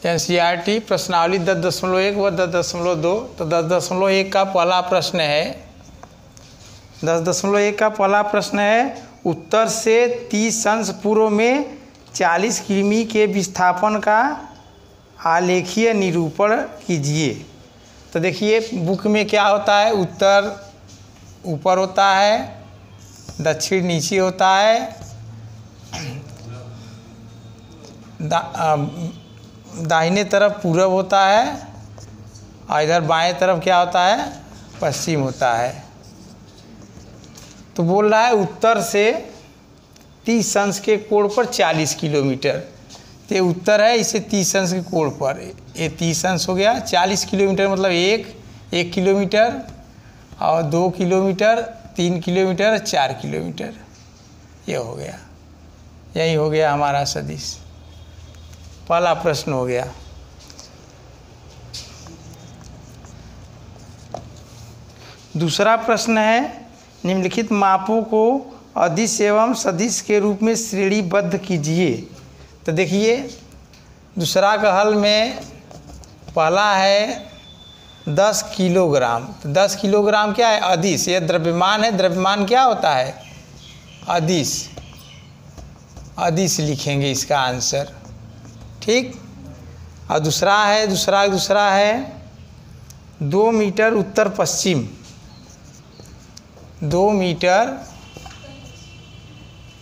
NCERT प्रश्नावली 10.1 व 10.2। तो 10.1 का पहला प्रश्न है, 10.1 का पहला प्रश्न है, उत्तर से 30 अंश पूर्व में 40 किमी के विस्थापन का आलेखीय निरूपण कीजिए। तो देखिए बुक में क्या होता है, उत्तर ऊपर होता है, दक्षिण नीचे होता है, दाहिने तरफ पूरब होता है और इधर बाएं तरफ क्या होता है, पश्चिम होता है। तो बोल रहा है उत्तर से 30 अंश के कोण पर 40 किलोमीटर। तो ये उत्तर है, इसे 30 अंश के कोण पर, ये 30 अंश हो गया, 40 किलोमीटर मतलब एक किलोमीटर और 2 किलोमीटर, 3 किलोमीटर, 4 किलोमीटर, ये हो गया, यही हो गया हमारा सदिश। पहला प्रश्न हो गया। दूसरा प्रश्न है, निम्नलिखित मापों को अदिश एवं सदिश के रूप में श्रेणीबद्ध कीजिए। तो देखिए दूसरा का हल में पहला है 10 किलोग्राम। तो 10 किलोग्राम क्या है, अदिश, यह द्रव्यमान है। द्रव्यमान क्या होता है, अदिश, अदिश लिखेंगे इसका आंसर, ठीक। और दूसरा है 2 मीटर उत्तर पश्चिम, 2 मीटर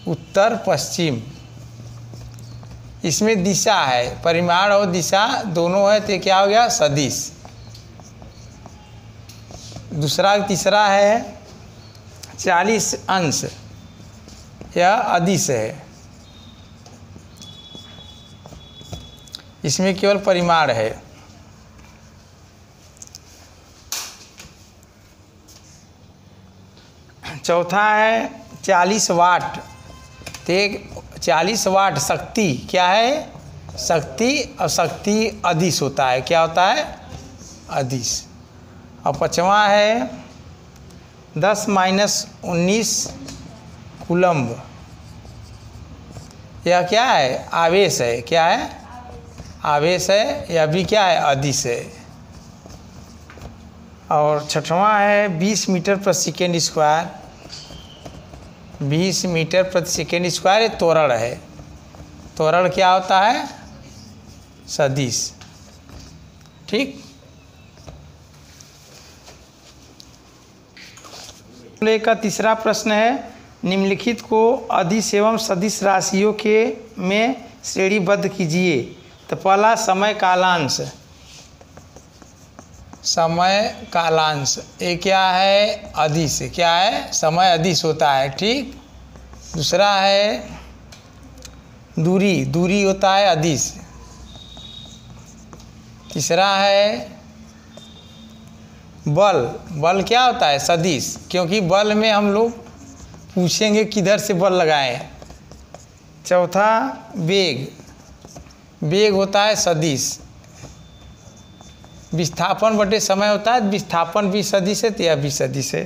उत्तर पश्चिम, इसमें दिशा है, परिमाण और दिशा दोनों है, तो क्या हो गया, सदिश। तीसरा है 40 अंश, यह अदिश है, इसमें केवल परिमाण है। चौथा है 40 वाट। तो 40 वाट शक्ति क्या है, शक्ति, और शक्ति अदिश होता है, क्या होता है, अदिश। और पांचवा है 10-19 कूलम्ब, यह क्या है, आवेश है, क्या है, आवेश है, यह भी क्या है, अदिश है। और छठवां है 20 मीटर प्रति सेकेंड स्क्वायर, 20 मीटर प्रति सेकेंड स्क्वायर, ये त्वरण है। त्वरण क्या होता है, सदिश, ठीक। का तीसरा प्रश्न है, निम्नलिखित को अदिश एवं सदिश राशियों के में श्रेणीबद्ध कीजिए। तो पहला समय कालांश, समय कालांश, ये क्या है, अदिश, क्या है, समय अदिश होता है, ठीक। दूसरा है दूरी, दूरी होता है अदिश। तीसरा है बल, बल क्या होता है, सदिश, क्योंकि बल में हम लोग पूछेंगे किधर से बल लगाएं। चौथा वेग, वेग होता है सदिश। विस्थापन बटे समय होता है, विस्थापन भी सदिश है, तो यह भी सदिश है।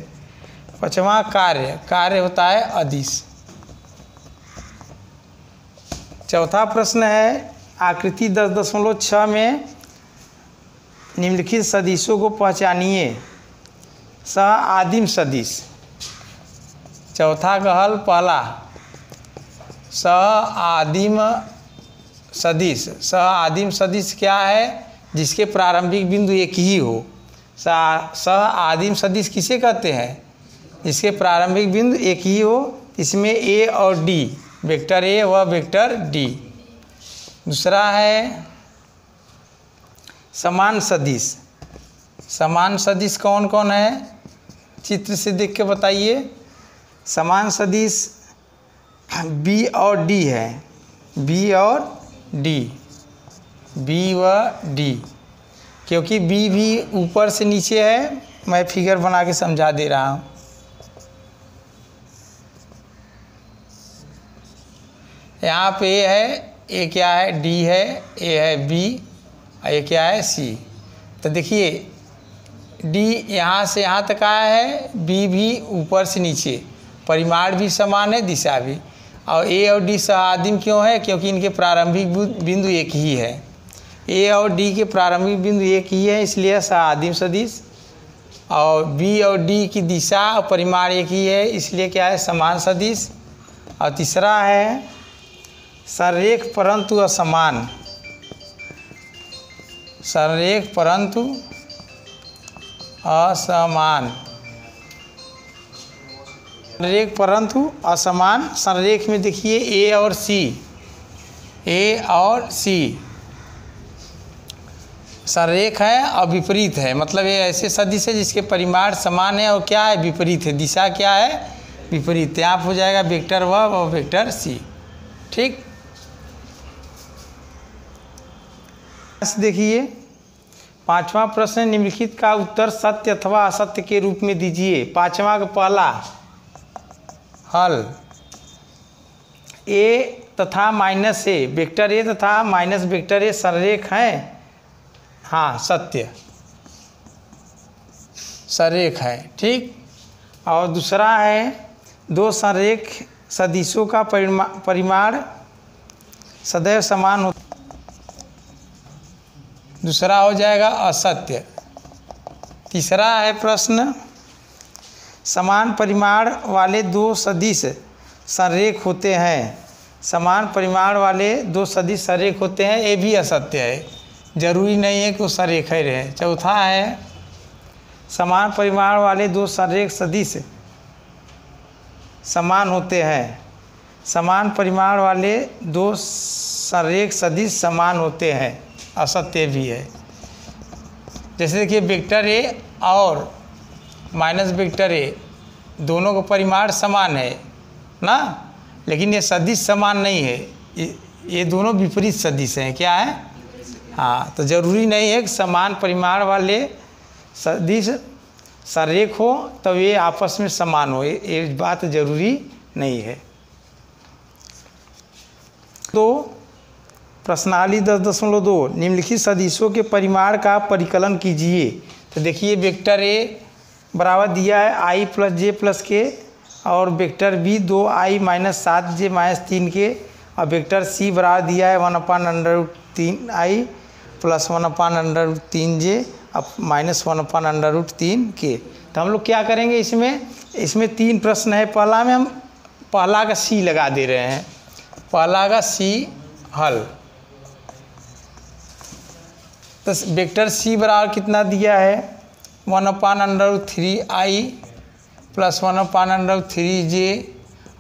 पांचवा कार्य, कार्य होता है अदिश। चौथा प्रश्न है, आकृति 10.6 में निम्नलिखित सदिशों को पहचानिए। सह आदिम सदिश, चौथा का हल पहला, सह आदिम सदिश। सह आदिम सदिश क्या है, जिसके प्रारंभिक बिंदु एक ही हो। सह आदिम सदिश किसे कहते हैं, जिसके प्रारंभिक बिंदु एक ही हो, इसमें ए और डी, वेक्टर ए व वेक्टर डी। दूसरा है समान सदिश। समान सदिश कौन कौन है, चित्र से देख के बताइए। समान सदिश बी और डी है, बी और डी, बी व डी, क्योंकि बी भी ऊपर से नीचे है, मैं फिगर बना के समझा दे रहा हूँ। यहाँ पे ए है, ए क्या है, डी है, ए है बी, और ये क्या है, सी। तो देखिए डी यहाँ से यहाँ तक आया है, बी भी ऊपर से नीचे, परिमाण भी समान है, दिशा भी। और ए और डी सह आदिम क्यों है, क्योंकि इनके प्रारंभिक बिंदु एक ही है। ए और डी के प्रारंभिक बिंदु एक ही है इसलिए सआदिम सदिश, और बी और डी की दिशा और परिमाण एक ही है इसलिए क्या है समान सदिश। और तीसरा है संरेख परंतु असमान, संरेख परंतु असमान, संरेख परंतु असमान। संरेख में देखिए ए और सी, ए और सी संरेख है और विपरीत है, मतलब ये ऐसे सदिश है जिसके परिमाण समान है और क्या है विपरीत है, दिशा क्या है विपरीत। यहाँ हो जाएगा वेक्टर व और वेक्टर सी। ठीक, देखिए पांचवा प्रश्न, निम्नलिखित का उत्तर सत्य अथवा असत्य के रूप में दीजिए। पांचवा का पहला हल, ए तथा माइनस ए, वेक्टर ए तथा माइनस वेक्टर ए संरेख हैं, हाँ सत्य संरेख है। ठीक, और दूसरा है दो संरेख सदिशों का परिमाण सदैव समान हो, दूसरा हो जाएगा असत्य। तीसरा है प्रश्न, समान परिमाण वाले दो सदिश संरेख होते हैं, समान परिमाण वाले दो सदिश संरेख होते हैं, ये भी असत्य है, जरूरी नहीं है कि वो संरेख ही रहे। चौथा है समान परिमाण वाले दो संरेख सदिश समान होते हैं, समान परिमाण वाले दो संरेख सदिश समान होते हैं, असत्य भी है। जैसे देखिए वेक्टर ए और माइनस वेक्टर ए दोनों का परिमाण समान है ना, लेकिन ये सदिश समान नहीं है, ये दोनों विपरीत सदिश हैं। क्या है, हाँ, तो ज़रूरी नहीं है कि समान परिमाण वाले सदिश संरेख हो तब ये आपस में समान हो, ये बात जरूरी नहीं है। तो प्रश्नावली 10.2, निम्नलिखित सदिशों के परिमाण का परिकलन कीजिए। तो देखिए वेक्टर ए बराबर दिया है आई प्लस जे प्लस के, और वेक्टर बी 2i-7j-3 के, और वेक्टर सी बराबर दिया है 1/√3i प्लस 1/√3j अब -1/√3 के। तो हम लोग क्या करेंगे, इसमें तीन प्रश्न है। पहला में हम पहला का सी लगा दे रहे हैं, पहला का सी हल। तो वेक्टर सी बराबर कितना दिया है 1/√3i प्लस 1/√3j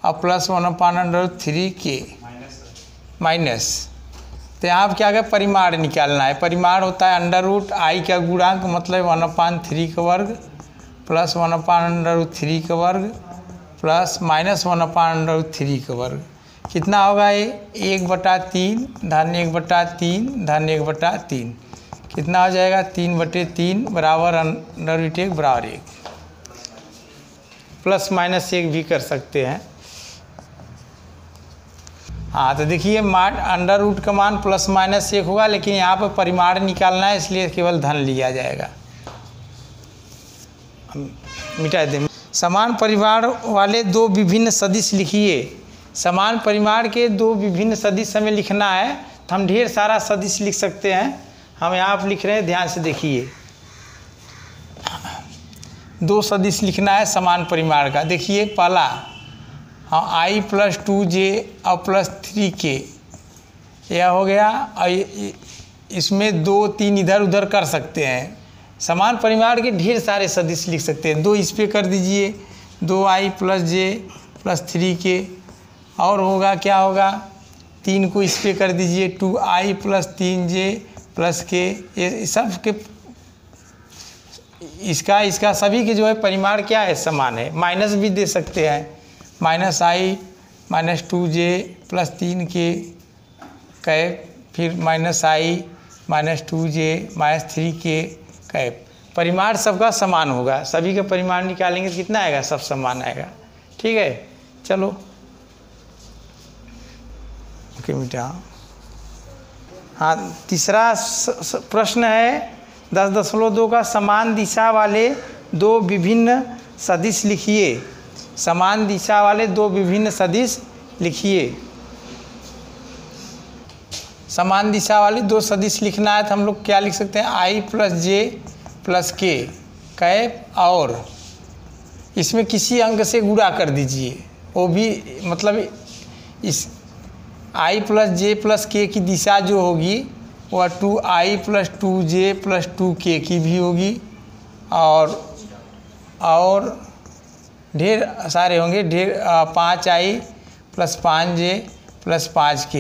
और प्लस 1/√3k माइनस। तो यहाँ क्या क्या परिमाण निकालना है, परिमाण होता है √i का गुणांक मतलब 1/3 का वर्ग प्लस 1/√3 का वर्ग प्लस माइनस 1/√3 का वर्ग। कितना होगा ये 1/3 धन 1/3 धन 1/3, कितना हो जाएगा 3/3 बराबर √1 बराबर 1, प्लस माइनस 1 भी कर सकते हैं। हाँ, तो देखिए √ का मान प्लस माइनस 1 होगा, लेकिन यहाँ पर परिमाण निकालना है इसलिए केवल धन लिया जाएगा, मिटा दें। समान परिमाण वाले दो विभिन्न सदिश लिखिए। समान परिमाण के दो विभिन्न सदिश हमें लिखना है, तो हम ढेर सारा सदिश लिख सकते हैं। हम यहाँ पर लिख रहे हैं, ध्यान से देखिए, दो सदिश लिखना है समान परिमाण का। देखिए पहला, हाँ i प्लस 2j और प्लस 3k यह हो गया, और इसमें 2 3 इधर उधर कर सकते हैं। समान परिमाण के ढेर सारे सदिश लिख सकते हैं। 2 इस पे कर दीजिए, 2i plus j plus 3k, और होगा क्या होगा 3 को इस पे कर दीजिए 2i plus 3j plus k। ये सब के इसका सभी के जो है परिमाण क्या है समान है। माइनस भी दे सकते हैं, -i -2j plus 3k cap, फिर -i -2j -3k कैप। परिमाण सबका समान होगा, सभी का परिमाण निकालेंगे तो कितना आएगा, सब समान आएगा। ठीक है, चलो ओके मिटा। हाँ, तीसरा प्रश्न है 10.2 का, समान दिशा वाले दो विभिन्न सदिश लिखिए। समान दिशा वाले दो विभिन्न सदिश लिखिए। समान दिशा वाली दो सदिश लिखना है तो हम लोग क्या लिख सकते हैं, आई प्लस जे प्लस के कैप, और इसमें किसी अंक से गुणा कर दीजिए, वो भी मतलब इस आई प्लस जे प्लस के की दिशा जो होगी वह 2i plus 2j plus 2k की भी होगी, और ढेर सारे होंगे, ढेर 5i plus 5j plus 5k,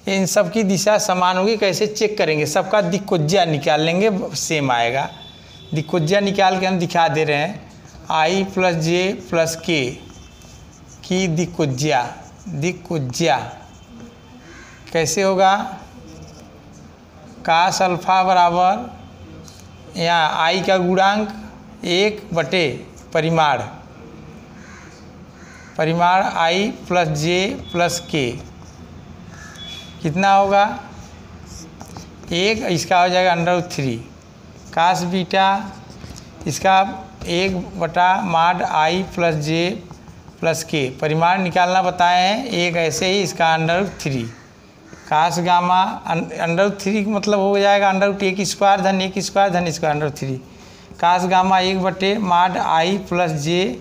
इन सब की दिशा समान होगी। कैसे चेक करेंगे, सबका दिक्कोज्या निकाल लेंगे, सेम आएगा। दिक्कोज्या निकाल के हम दिखा दे रहे हैं, i प्लस जे प्लस के की दिक्कोज्या कैसे होगा, कास अल्फा बराबर यहाँ i का गुणांक 1/परिमाण i प्लस जे प्लस के कितना होगा 1, इसका हो जाएगा √3 कास बीटा, इसका 1/mod i plus J plus के, परिमाण निकालना बताए हैं 1, ऐसे ही इसका √3 कास गामा √3 मतलब हो जाएगा √1 स्क्वायर धन 1 स्क्वायर धन square √3 cos gamma 1/mod i plus J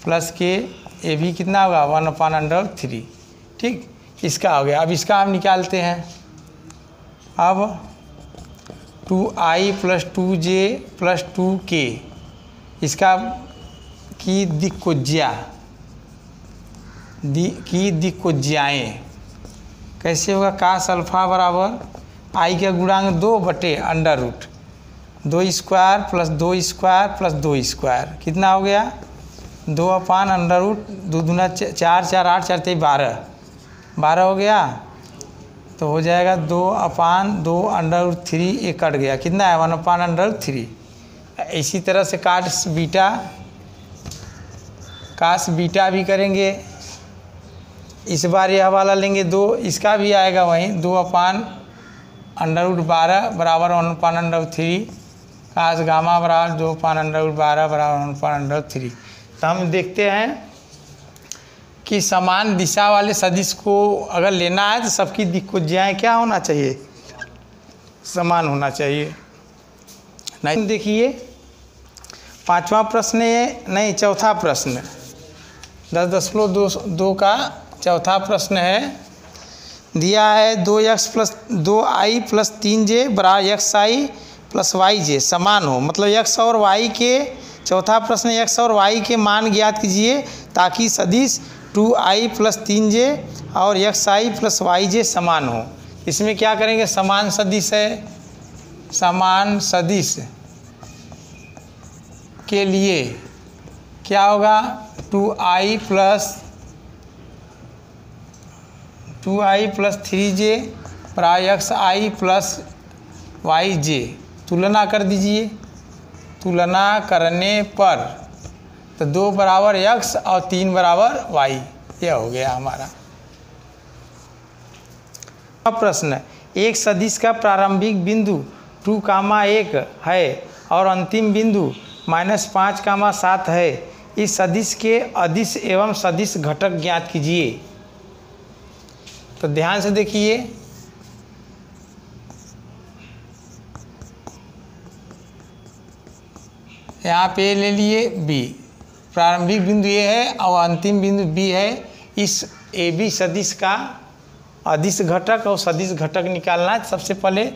plus K, ये भी कितना होगा 1/√3। ठीक, इसका हो गया। अब इसका हम निकालते हैं। अब 2i plus 2j plus 2k इसका की दिक्कोज्याएँ कैसे होगा, कास अल्फा बराबर i का गुणांक 2/√2 square plus 2 square plus 2 square कितना हो गया 2/√2 दूना 4 4 8 4 12 हो गया, तो हो जाएगा 2/2√3, ये कट गया, कितना है 1/√3। इसी तरह से कास बीटा भी करेंगे। इस बार यह वाला लेंगे 2, इसका भी आएगा वहीं 2/√12 बराबर 1/√3 कास गामा बराबर 2/√12 बराबर 1/√3। तो हम देखते हैं कि समान दिशा वाले सदिश को अगर लेना है तो सबकी दिक्कोज्याएँ क्या होना चाहिए, समान होना चाहिए। नहीं देखिए 5वां प्रश्न नहीं 4था प्रश्न 10.2 का 4था प्रश्न है। दिया है 2i प्लस 3j बराबर xi प्लस yj समान हो, मतलब x और y के, चौथा प्रश्न x और y के मान ज्ञात कीजिए ताकि सदिश 2i प्लस 3j और xi प्लस yj समान हो। इसमें क्या करेंगे, समान सदिश है, समान सदिश के लिए क्या होगा 2i प्लस 3j बराबर xi प्लस yj, तुलना कर दीजिए। तुलना करने पर तो 2 बराबर x और 3 बराबर y, यह हो गया हमारा प्रश्न। एक सदिश का प्रारंभिक बिंदु 2,1 है और अंतिम बिंदु -5,7 है। इस सदिश के अदिश एवं सदिश घटक ज्ञात कीजिए। तो ध्यान से देखिए, यहाँ पे ले लिए b, प्रारंभिक बिंदु ये है और अंतिम बिंदु b है। इस AB सदिश का अदिश घटक और सदिश घटक निकालना है। सबसे पहले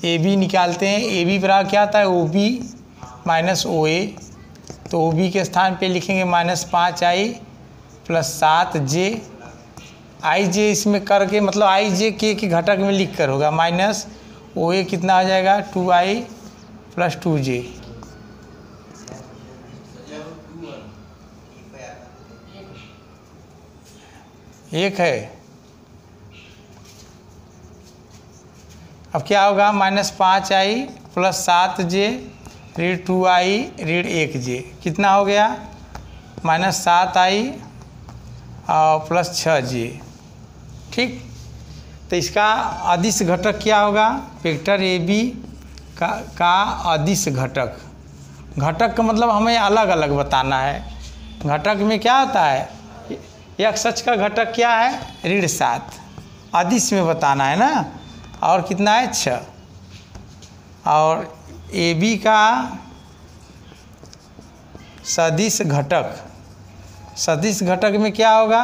AB निकालते हैं। AB बराबर क्या आता है OB माइनस OA, तो OB के स्थान पे लिखेंगे -5i प्लस 7j, ij इसमें करके मतलब ij के घटक में लिख कर होगा माइनस OA कितना हो जाएगा 2i प्लस 2j। एक है। अब क्या होगा -5i प्लस 7j ऋण 2i ऋण 1j कितना हो गया -7i और प्लस 6j। ठीक, तो इसका अदिश घटक क्या होगा, वेक्टर AB का अदिश घटक। घटक का मतलब हमें अलग अलग बताना है। घटक में क्या होता है, x अक्ष का घटक क्या है ऋण 7 अदिश में बताना है ना। और कितना है 6। और ए बी का सदिश घटक, सदिश घटक में क्या होगा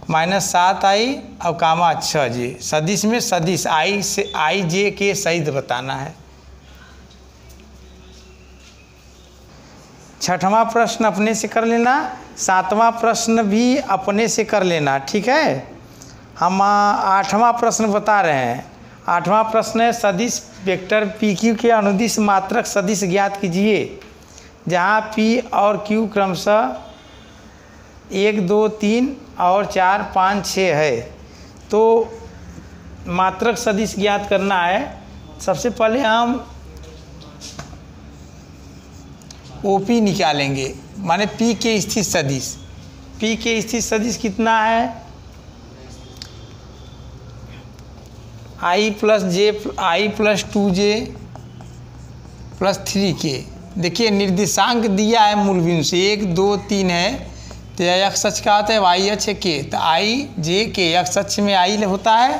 -7i और कामा 6j। सदिश में सदिश आई से आई जे के सहित बताना है। 6वां प्रश्न अपने से कर लेना, 7वां प्रश्न भी अपने से कर लेना, ठीक है। हम 8वां प्रश्न बता रहे हैं। 8वां प्रश्न है सदिश वेक्टर पी क्यू के अनुदिश मात्रक सदिश ज्ञात कीजिए, जहाँ पी और क्यू क्रमशः 1 2 3 और 4 5 6 है। तो मात्रक सदिश ज्ञात करना है। सबसे पहले हम OP निकालेंगे, माने P के स्थित सदिश। P के स्थित सदिश कितना है i + 2j + 3k। देखिए निर्देशांक दिया है मूल बिंदु से 1 2 3 है, तो x अक्ष का होता है, y अक्ष है k, तो i j k x अक्ष में i होता है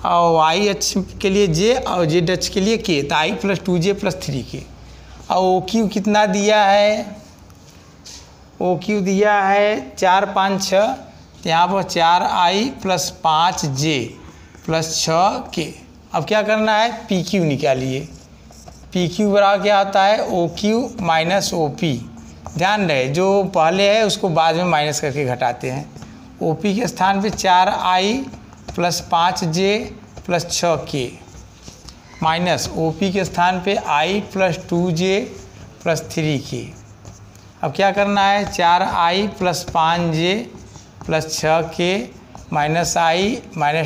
और y अक्ष के लिए j और z अक्ष के लिए k, तो i + 2j + 3k। और OQ कितना दिया है, OQ दिया है 4 5 6, तो यहाँ पर 4i + 5j + 6k। अब क्या करना है PQ निकालिए। PQ बराबर क्या होता है OQ - OP। ध्यान रहे जो पहले है उसको बाद में माइनस करके घटाते हैं। OP के स्थान पे 4i + 5j + 6k minus OP के स्थान पे i + 2j + 3k। अब क्या करना है 4i + 5j + 6k -i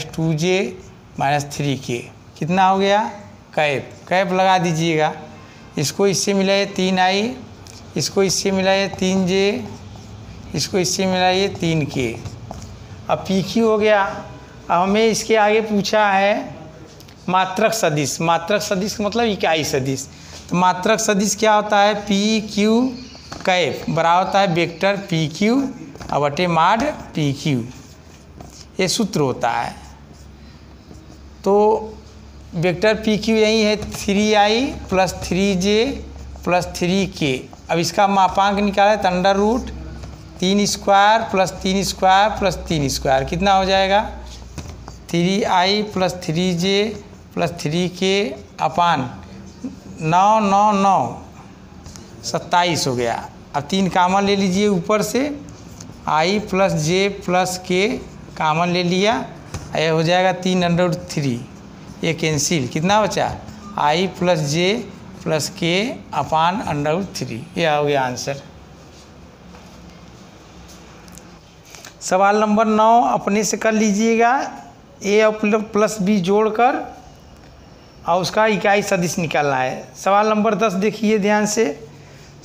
- 2j - 3k। कितना हो गया कैप लगा दीजिएगा। इसको इससे मिलाइए 3i, इसको इससे मिलाइए 3j, इसको इससे मिलाइए 3k। अब PQ हो गया। अब हमें इसके आगे पूछा है मात्रक सदिश। मात्रक सदिश का मतलब इकाई सदिश। तो मात्रक सदिश क्या होता है PQ कैप बराबर होता है वेक्टर PQ और बटे माड PQ, ये सूत्र होता है। तो वेक्टर PQ यही है 3i + 3j + 3k। अब इसका मापांक निकाला है तो √3² + 3² + 3²। कितना हो जाएगा 3i + 3j + 3k अपान 9 9 9 27 हो गया। अब 3 कामन ले लीजिए ऊपर से, i + j + k कामन ले लिया, यह हो जाएगा 3√3, ये कैंसिल। कितना बचा i + j + k अपान √3, यह हो गया आंसर। सवाल नंबर 9 अपने से कर लीजिएगा। a और +b जोड़कर और उसका इकाई सदिश निकालना है। सवाल नंबर 10 देखिए ध्यान से।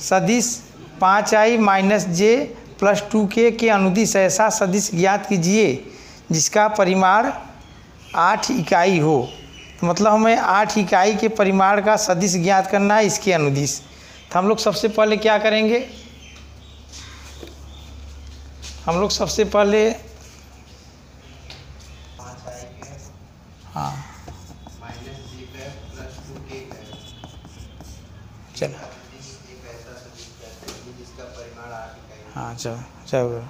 सदिश 5i - j + 2k के अनुदिश ऐसा सदिश ज्ञात कीजिए जिसका परिमाण 8 इकाई हो। तो मतलब हमें 8 इकाई के परिमाण का सदिश ज्ञात करना है इसके अनुदिश। तो हम लोग सबसे पहले क्या करेंगे, हम लोग सबसे पहले हाँ चलो हाँ चलो चलो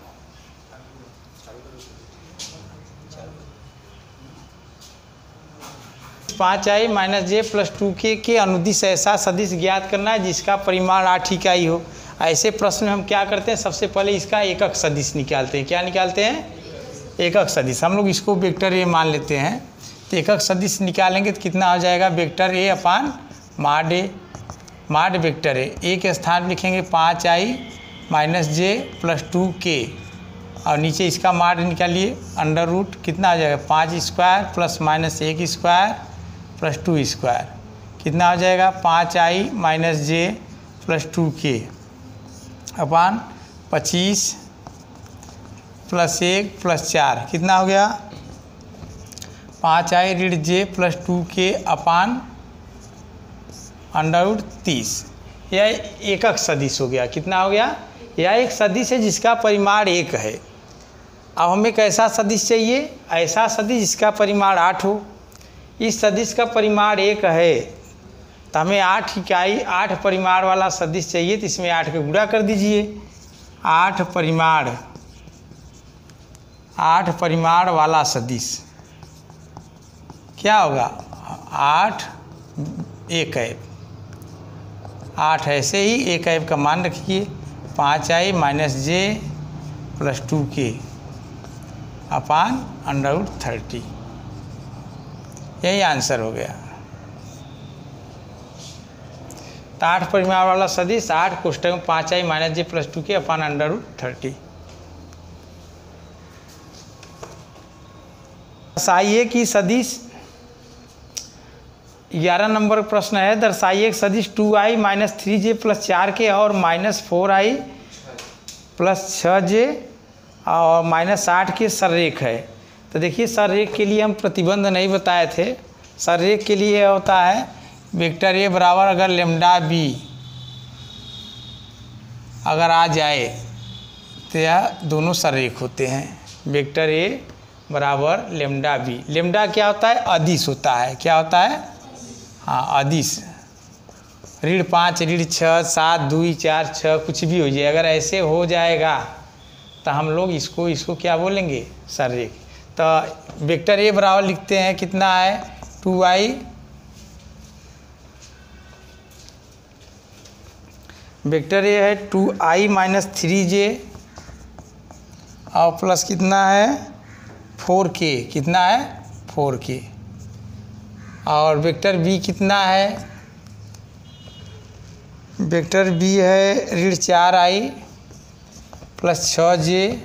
5i - j + 2k के अनुदिश ऐसा सदिश ज्ञात करना है जिसका परिमाण 8 इकाई हो। ऐसे प्रश्न में हम क्या करते हैं सबसे पहले इसका एकक सदिश निकालते हैं। क्या निकालते हैं एकक सदिश। हम लोग इसको वेक्टर ए मान लेते हैं। तो एकक सदिश निकालेंगे तो कितना हो जाएगा वेक्टर ए अपान माड ए, माड वेक्टर ए के स्थान पर लिखेंगे 5i - j + 2k और नीचे इसका माड निकालिए √ कितना हो जाएगा 5² + -1² + 2²। कितना हो जाएगा 5i - j + 2k अपान 25 + 1 + 4। कितना हो गया 5i - j + 2k अपान √30। यह एकक सदिश हो गया। कितना हो गया, यह एक सदिश है जिसका परिमाण 1 है। अब हमें कैसा सदिश चाहिए? ऐसा सदिश जिसका परिमाण 8 हो। इस सदिश का परिमाण 1 है तो हमें 8 इकाई 8 परिमाण वाला सदिश चाहिए, तो इसमें 8 के गुणा कर दीजिए। 8 परिमाण वाला सदिश क्या होगा? 8 1 ऐब, 8 ऐसे ही 1 ऐब का मान रखिए 5i - j + 2k अपान √30। यही आंसर हो गया। तो 8 परिमाण वाला सदिश 8 कोष्ठक में 5i - j + 2k अपान √30। दर्शाइए कि सदिश 11 नंबर प्रश्न है। दर्शाइए कि सदिश 2i - 3j + 4k और -4i + 6j और -8 के सररेख है। तो देखिए सररेख के लिए हम प्रतिबंध नहीं बताए थे। सररेख के लिए होता है वेक्टर ए बराबर अगर लेम्डा बी अगर आ जाए तो यह दोनों सररेख होते हैं। वेक्टर ए बराबर लेम्डा बी। लेम्डा क्या होता है? अदिश होता है। क्या होता है? हाँ, अदिश। ऋण 5 ऋण 6 7 2 4 6 कुछ भी हो जाए, अगर ऐसे हो जाएगा तो हम लोग इसको क्या बोलेंगे? सररेख। तो वेक्टर ए बराबर लिखते हैं कितना है? 2i वेक्टर ए है 2i - 3j और प्लस कितना है? 4k। कितना है? 4k। और वेक्टर बी कितना है? वेक्टर बी है ऋण 4i + 6j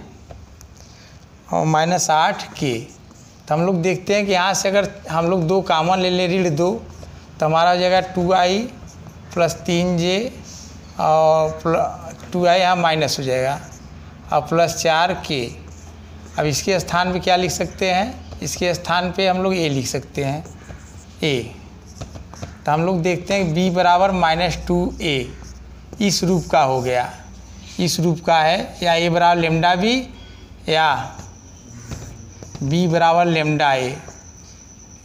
और -8k। तो हम लोग देखते हैं कि यहाँ से अगर हम लोग 2 कॉमन ले लें ऋण 2 तो हमारा हो जाएगा 2i + 3j और 2i यहाँ माइनस हो जाएगा और प्लस 4k। अब इसके स्थान पे क्या लिख सकते हैं? इसके स्थान पे हम लोग a लिख सकते हैं a। तो हम लोग देखते हैं b बराबर -2a इस रूप का हो गया, इस रूप का है, या a बराबर लेम्डा बी या b बराबर लेम्डा a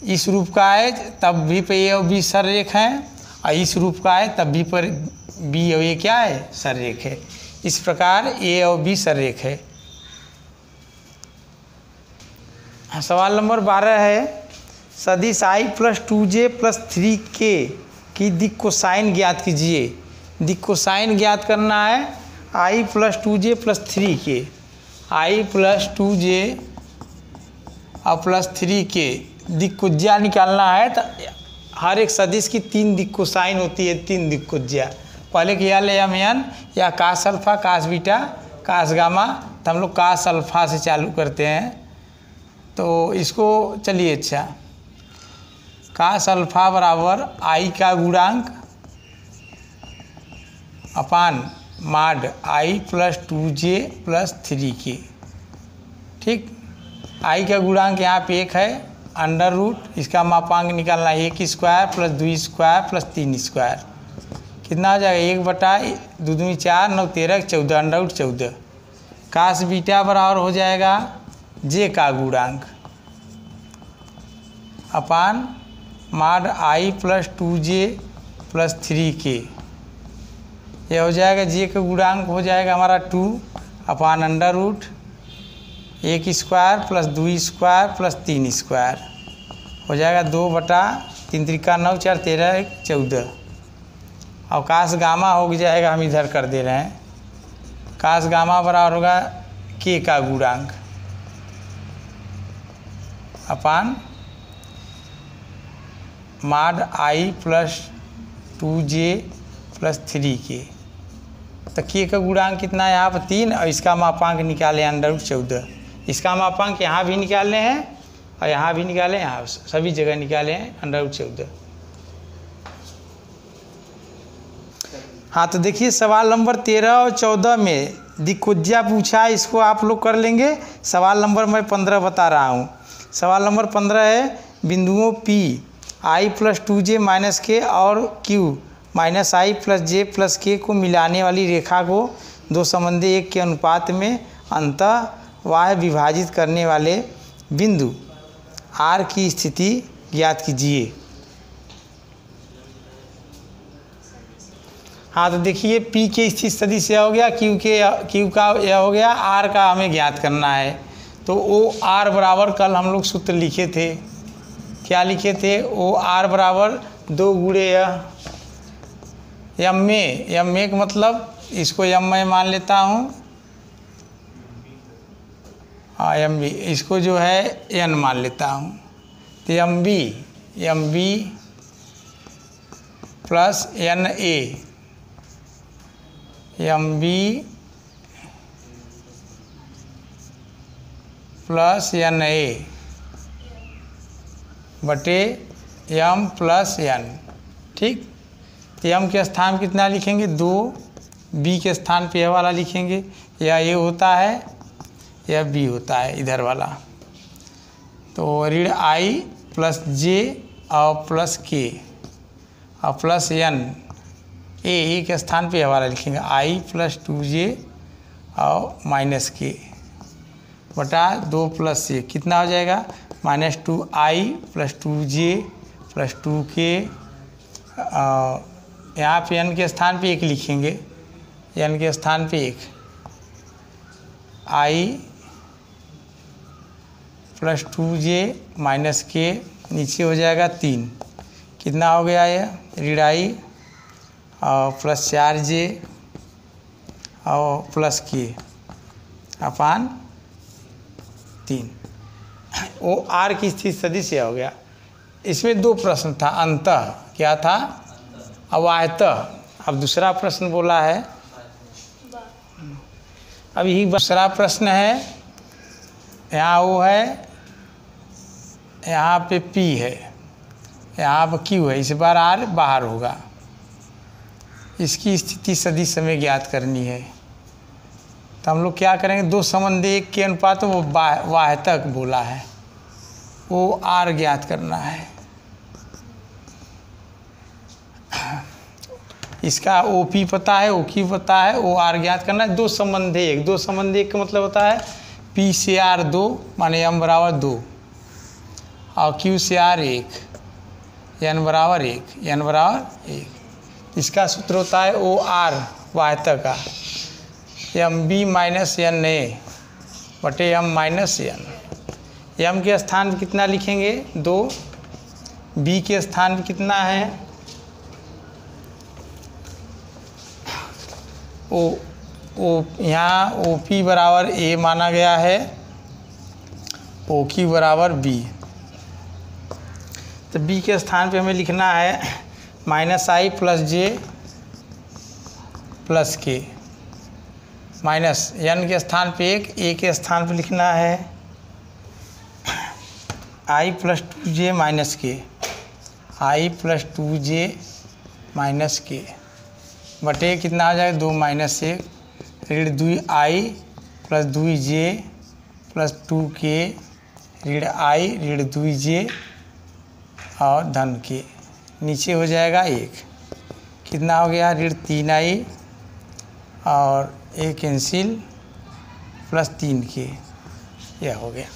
इस रूप का है। तब भी पे a और b सररेख हैं और इस रूप का है तब भी पर b और a क्या है? सररेख है। इस प्रकार a और b सररेख है। सवाल नंबर 12 है सदिश i + 2j + 3k की दिक् कोसाइन ज्ञात कीजिए। दिक् कोसाइन ज्ञात करना है i + 2j + 3k। i + 2j और +3k दिक् कुज्या निकालना है। तो हर एक सदिश की 3 दिक् कोसाइन होती है, 3 दिक् कुज्या। पहले किया ले mn या कास अल्फा कास बीटा कास गामा। तो हम लोग कास अल्फा से चालू करते हैं। तो इसको चलिए अच्छा, कास अल्फा बराबर i का गुणांक अपान माड i + 2j + 3k। ठीक, i का गुणांक यहाँ पे 1 है, अंडर रूट इसका मापांक निकालना है 1² + 2² + 3²। कितना हो जाएगा? 1/2 2 4 9 13 14 अंडर रूट 14। कास बीटा बराबर हो जाएगा j का गुणांक अपान माड i + 2j + 3k। यह हो जाएगा j का गुणांक हो जाएगा हमारा 2 अपान अंडर रूट 1² + 2² + 3² हो जाएगा 2/3 त्रिका 9 4 13 14। अवकाश गामा हो जाएगा, हम इधर कर दे रहे हैं। कास गामा बराबर होगा k का गुणांक अपान माड i + 2j + 3k। तो k का गुणांक कितना है यहाँ पर 3 और इसका मापांक निकाले अंडर रूट 14। इसका मापांक यहाँ भी निकालने हैं और यहाँ भी निकाले, यहाँ सभी जगह निकाले हैं अंडर रूट 14। हाँ, तो देखिए सवाल नंबर 13 और 14 में दिक्कुज्या पूछा है, इसको आप लोग कर लेंगे। सवाल नंबर मैं 15 बता रहा हूँ। सवाल नंबर 15 है बिंदुओं P i + 2j - k और Q -i + j + k को मिलाने वाली रेखा को 2 संबंधी 1 के अनुपात में अंतः बाह्य विभाजित करने वाले बिंदु R की स्थिति ज्ञात कीजिए। हाँ तो देखिए P के स्थिति सदिश यह हो गया, Q का यह हो गया, R का हमें ज्ञात करना है। तो OR बराबर कल हम लोग सूत्र लिखे थे, क्या लिखे थे? OR बराबर 2 गुणे यम ए का मतलब इसको यम मैं मान लेता हूँ, हाँ एम बी, इसको जो है एन मान लेता हूँ। तो M B plus N A, M B plus N A बटे एम प्लस एन। ठीक, तो एम के स्थान पे कितना लिखेंगे? 2, बी के स्थान पे यह वाला लिखेंगे, या ये होता है या बी होता है इधर वाला। तो ऋण आई प्लस जे और प्लस के और प्लस एन, ए के स्थान पे यह वाला लिखेंगे, आई प्लस 2जे और माइनस के बटा 2 प्लस ए, कितना हो जाएगा? -2i plus 2j plus 2k। यहाँ पे n के स्थान पे 1 लिखेंगे, n के स्थान पे 1, i प्लस 2j माइनस के, नीचे हो जाएगा 3, कितना हो गया ये? ऋण आई और प्लस 4j और प्लस के अपान 3। वो आर की स्थिति सदिश हो गया। इसमें 2 प्रश्न था, अंतः क्या था? अवायतः। अब दूसरा प्रश्न बोला है, अब यही दूसरा प्रश्न है। यहाँ वो है, यहाँ पे P है, यहाँ पर Q है, इस बार R बाहर होगा। इसकी स्थिति सदिश हमें ज्ञात करनी है। तो हम लोग क्या करेंगे? 2 संबंध 1 के अनुपात, वो वाह्यतक बोला है, वो R ज्ञात करना है। इसका OP पता है, OQ पता है, OR ज्ञात करना है। 2 संबंध 1, 2 संबंध 1 का मतलब होता है P से R 2 माने M बराबर 2 और Q से R 1, N बराबर 1, N बराबर 1। इसका सूत्र होता है OR वाह्यतक का, MB माइनस NA बटे M माइनस N। M के स्थान पर कितना लिखेंगे? 2, B के स्थान पर कितना है? यहाँ OP बराबर A माना गया है, OQ बराबर B। तो B के स्थान पे हमें लिखना है -i प्लस जे प्लस के, माइनस N के स्थान पे 1, A के स्थान पे लिखना है i प्लस 2j माइनस के, i प्लस 2j माइनस के बटे कितना आ जाएगा? 2 माइनस 1, ऋण 2i plus 2j plus 2k, ऋण i ऋण 2j और धन के, नीचे हो जाएगा 1, कितना हो गया? ऋण 3i और 1 कैंसिल प्लस 3k, यह हो गया।